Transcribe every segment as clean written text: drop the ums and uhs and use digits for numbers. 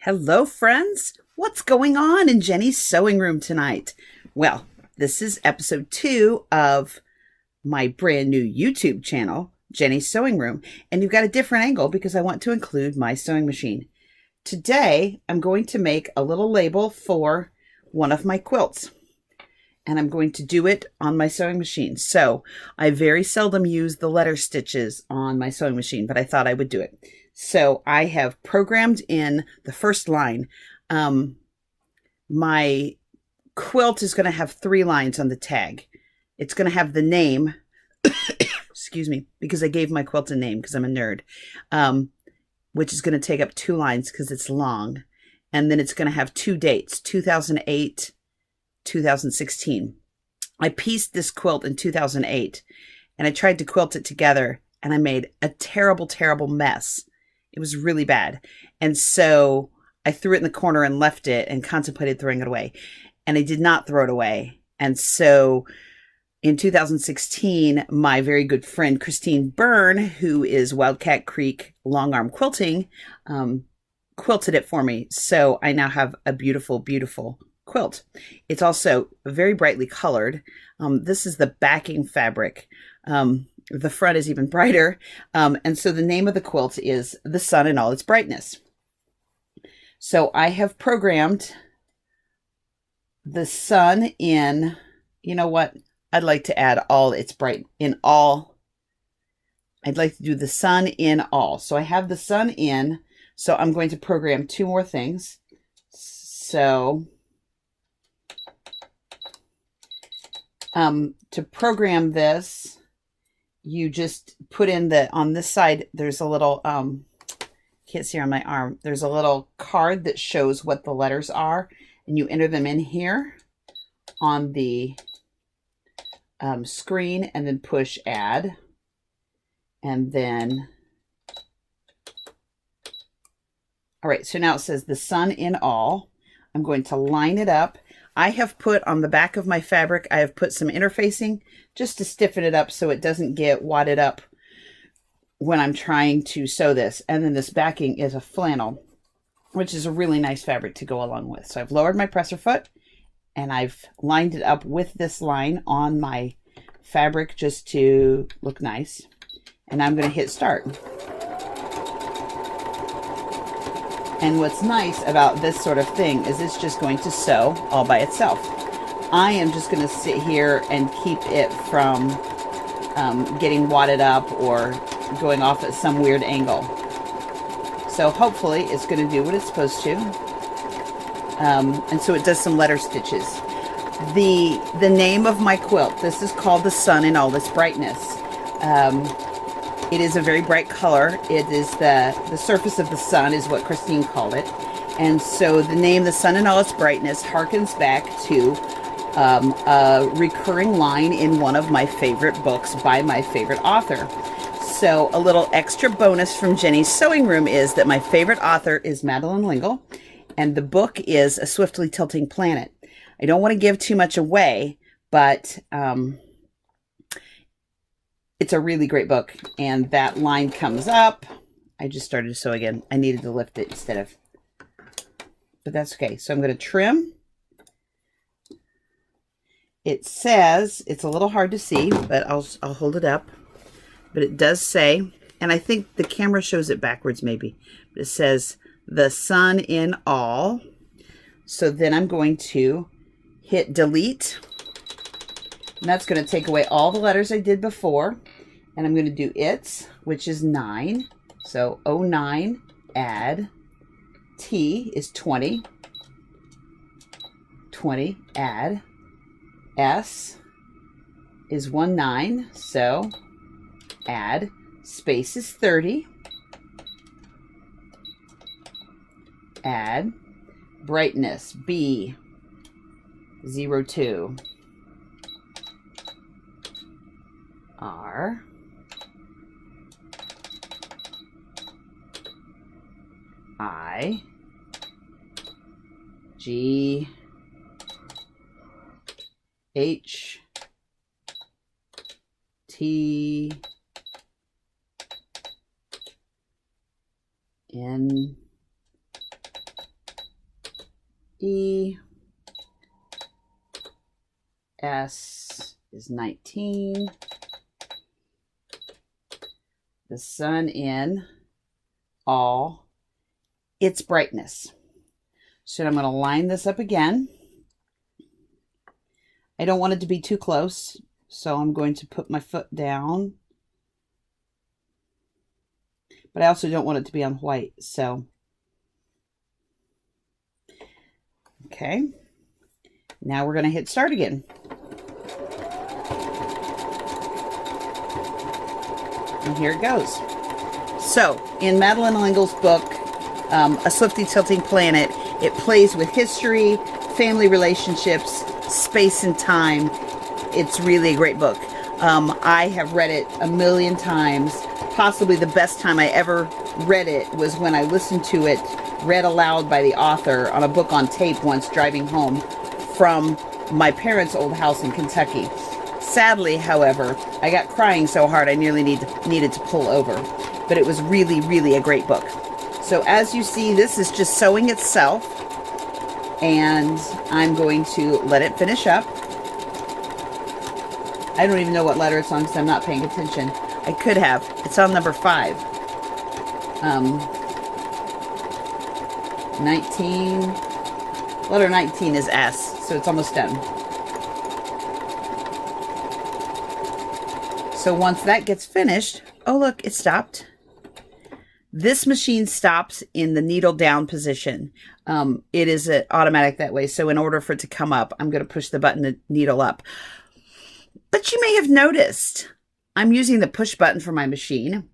Hello, friends. What's going on in Jenny's sewing room tonight? Well, this is episode 2 of my brand new YouTube channel, Jenny's Sewing Room, and you've got a different angle because I want to include my sewing machine. Today, I'm going to make a little label for one of my quilts, and I'm going to do it on my sewing machine. So I very seldom use the letter stitches on my sewing machine, but I thought I would do it. So I have programmed in the first line. My quilt is going to have 3 lines on the tag. It's going to have the name, excuse me, because I gave my quilt a name because I'm a nerd, which is going to take up 2 lines because it's long. And then it's going to have 2 dates, 2008, 2016. I pieced this quilt in 2008 and I tried to quilt it together and I made a terrible, terrible mess. It was really bad. And so I threw it in the corner and left it and contemplated throwing it away. And I did not throw it away. And so in 2016, my very good friend, Christine Byrne, who is Wildcat Creek Long Arm Quilting, quilted it for me. So I now have a beautiful, beautiful quilt. It's also very brightly colored. This is the backing fabric. The front is even brighter. And so the name of the quilt is The Sun in All Its Brightness. So I have programmed the sun in, you know what? I'd like to add all its bright in all. I'd like to do the sun in all. So I have the sun in. So I'm going to program 2 more things. So to program this, you just put in on this side, there's a little, can't see on my arm, there's a little card that shows what the letters are, and you enter them in here on the screen, and then push add, and then, all right, so now it says the sun in all. I'm going to line it up. I have put on the back of my fabric, I have put some interfacing just to stiffen it up so it doesn't get wadded up when I'm trying to sew this. And then this backing is a flannel, which is a really nice fabric to go along with. So I've lowered my presser foot and I've lined it up with this line on my fabric just to look nice. And I'm going to hit start. And what's nice about this sort of thing is it's just going to sew all by itself. I am just going to sit here and keep it from getting wadded up or going off at some weird angle. So hopefully it's going to do what it's supposed to. And so it does some letter stitches. The name of my quilt, this is called The Sun in All Its Brightness. It is a very bright color. It is the surface of the sun is what Christine called it. And so the name The Sun in All Its Brightness harkens back to a recurring line in one of my favorite books by my favorite author. So a little extra bonus from Jenny's Sewing Room is that my favorite author is Madeleine L'Engle, and the book is A Swiftly Tilting Planet. I don't want to give too much away, but it's a really great book, and that line comes up. I just started to sew again. I needed to lift it instead of, but that's okay. So I'm going to trim. It says, it's a little hard to see, but I'll hold it up. But it does say, and I think the camera shows it backwards maybe, but it says The Sun in All. So then I'm going to hit delete, and that's going to take away all the letters I did before. And I'm going to do its, which is 9. So 09, add. T is 20. 20, add. S is 19, so add. Space is 30. Add. Brightness, B, 02. R. I, G, H, T, N, E. S is 19. The sun in all its brightness. So I'm going to line this up again. I don't want it to be too close, so I'm going to put my foot down. But I also don't want it to be on white, so. Okay. Now we're going to hit start again. And here it goes. So, in Madeleine L'Engle's book, A Swiftly Tilting Planet, it plays with history, family relationships, space and time. It's really a great book. I have read it a million times. Possibly the best time I ever read it was when I listened to it read aloud by the author on a book on tape once driving home from my parents' old house in Kentucky. Sadly, however, I got crying so hard I nearly needed to pull over. But it was really, really a great book. So as you see, this is just sewing itself. And I'm going to let it finish up. I don't even know what letter it's on because I'm not paying attention. I could have. It's on number 5. 19. Letter 19 is S, so it's almost done. So once that gets finished, oh look, it stopped. This machine stops in the needle down position. It is automatic that way. So in order for it to come up, I'm going to push the button to needle up. But you may have noticed I'm using the push button for my machine.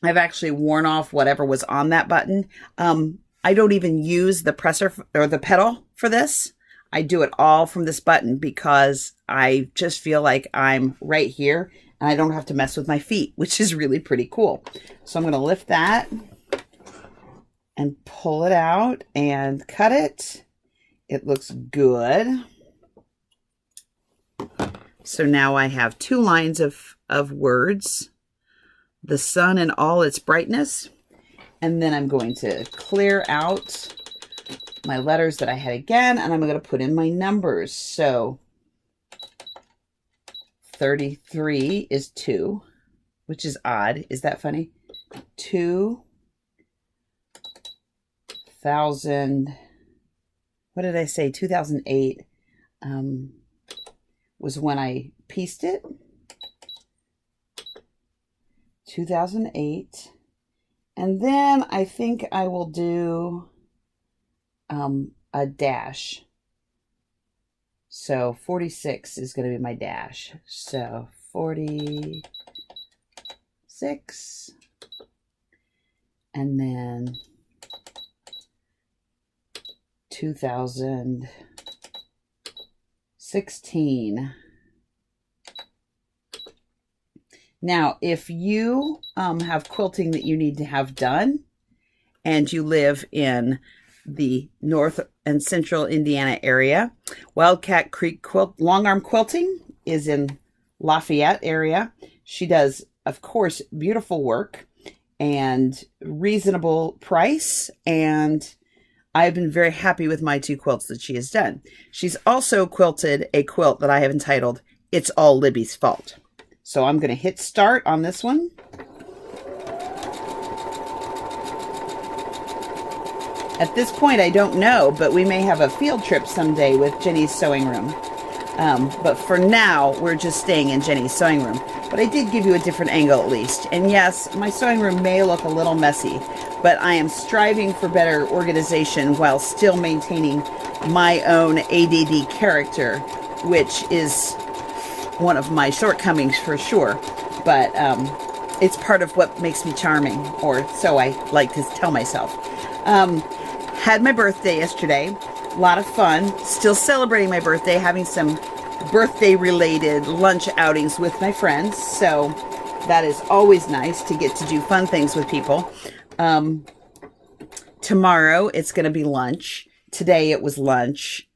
I've actually worn off whatever was on that button. I don't even use the presser or the pedal for this. I do it all from this button because I just feel like I'm right here and I don't have to mess with my feet, which is really pretty cool. So I'm going to lift that and pull it out and cut it. It looks good. So now I have 2 lines of words. The sun in all its brightness. And then I'm going to clear out my letters that I had again, and I'm going to put in my numbers. So 33 is 2, which is odd. Is that funny? 2000, what did I say? 2008 was when I pieced it. 2008. And then I think I will do a dash. So 46 is going to be my dash. So 46. And then 2016. Now, if you have quilting that you need to have done and you live in the North and Central Indiana area, Wildcat Creek Long Arm Quilting is in Lafayette area. She does, of course, beautiful work and reasonable price, and I've been very happy with my 2 quilts that she has done. She's also quilted a quilt that I have entitled, It's All Libby's Fault. So I'm going to hit start on this one. At this point, I don't know, but we may have a field trip someday with Jenny's Sewing Room. But for now, we're just staying in Jenny's Sewing Room. But I did give you a different angle at least. And yes, my sewing room may look a little messy, but I am striving for better organization while still maintaining my own ADD character, which is one of my shortcomings for sure, but it's part of what makes me charming, or so I like to tell myself. Had my birthday yesterday, a lot of fun, still celebrating my birthday, having some birthday related lunch outings with my friends, so that is always nice to get to do fun things with people. Tomorrow it's going to be lunch. Today it was lunch.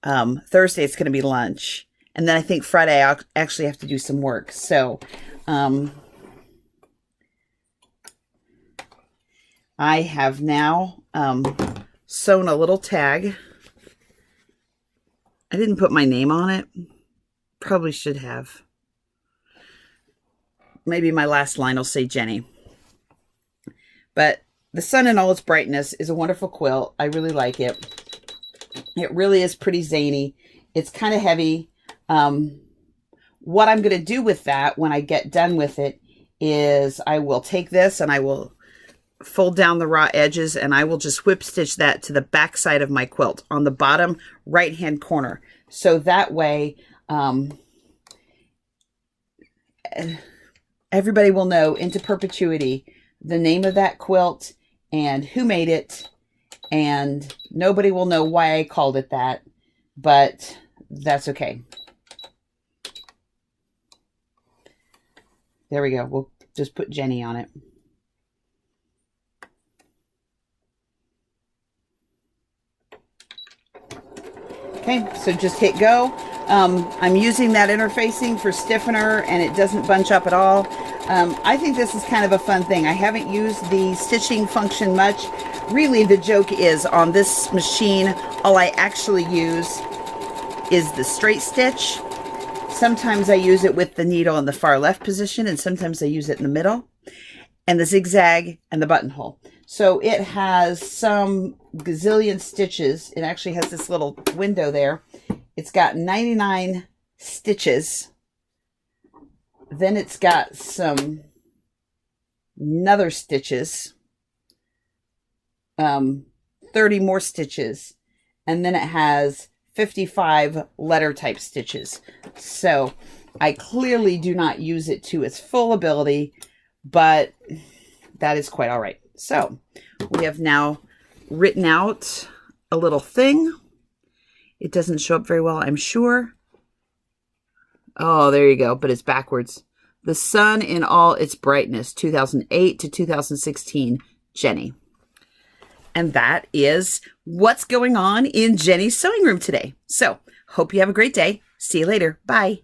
Thursday it's going to be lunch. And then I think Friday I'll actually have to do some work. So I have now sewn a little tag I didn't put my name on it. Probably should have. Maybe my last line will say Jenny. But The Sun in All Its Brightness is a wonderful quilt. I really like it. It really is pretty zany. It's kind of heavy. What I'm going to do with that when I get done with it is I will take this and I will fold down the raw edges and I will just whip stitch that to the back side of my quilt on the bottom right hand corner. So that way everybody will know into perpetuity the name of that quilt and who made it, and nobody will know why I called it that, but that's okay. There we go. We'll just put Jenny on it. Okay, so just hit go. I'm using that interfacing for stiffener and it doesn't bunch up at all. I think this is kind of a fun thing. I haven't used the stitching function much. Really, the joke is on this machine, all I actually use is the straight stitch. Sometimes I use it with the needle in the far left position, and sometimes I use it in the middle, and the zigzag and the buttonhole. So it has some gazillion stitches. It actually has this little window there. It's got 99 stitches. Then it's got some another stitches, 30 more stitches, and then it has 55 letter type stitches. So I clearly do not use it to its full ability, but that is quite all right. So we have now written out a little thing. It doesn't show up very well, I'm sure. Oh, there you go, but it's backwards. The Sun in All Its Brightness, 2008 to 2016, Jenny. And that is what's going on in Jenny's sewing room today. So, hope you have a great day. See you later. Bye.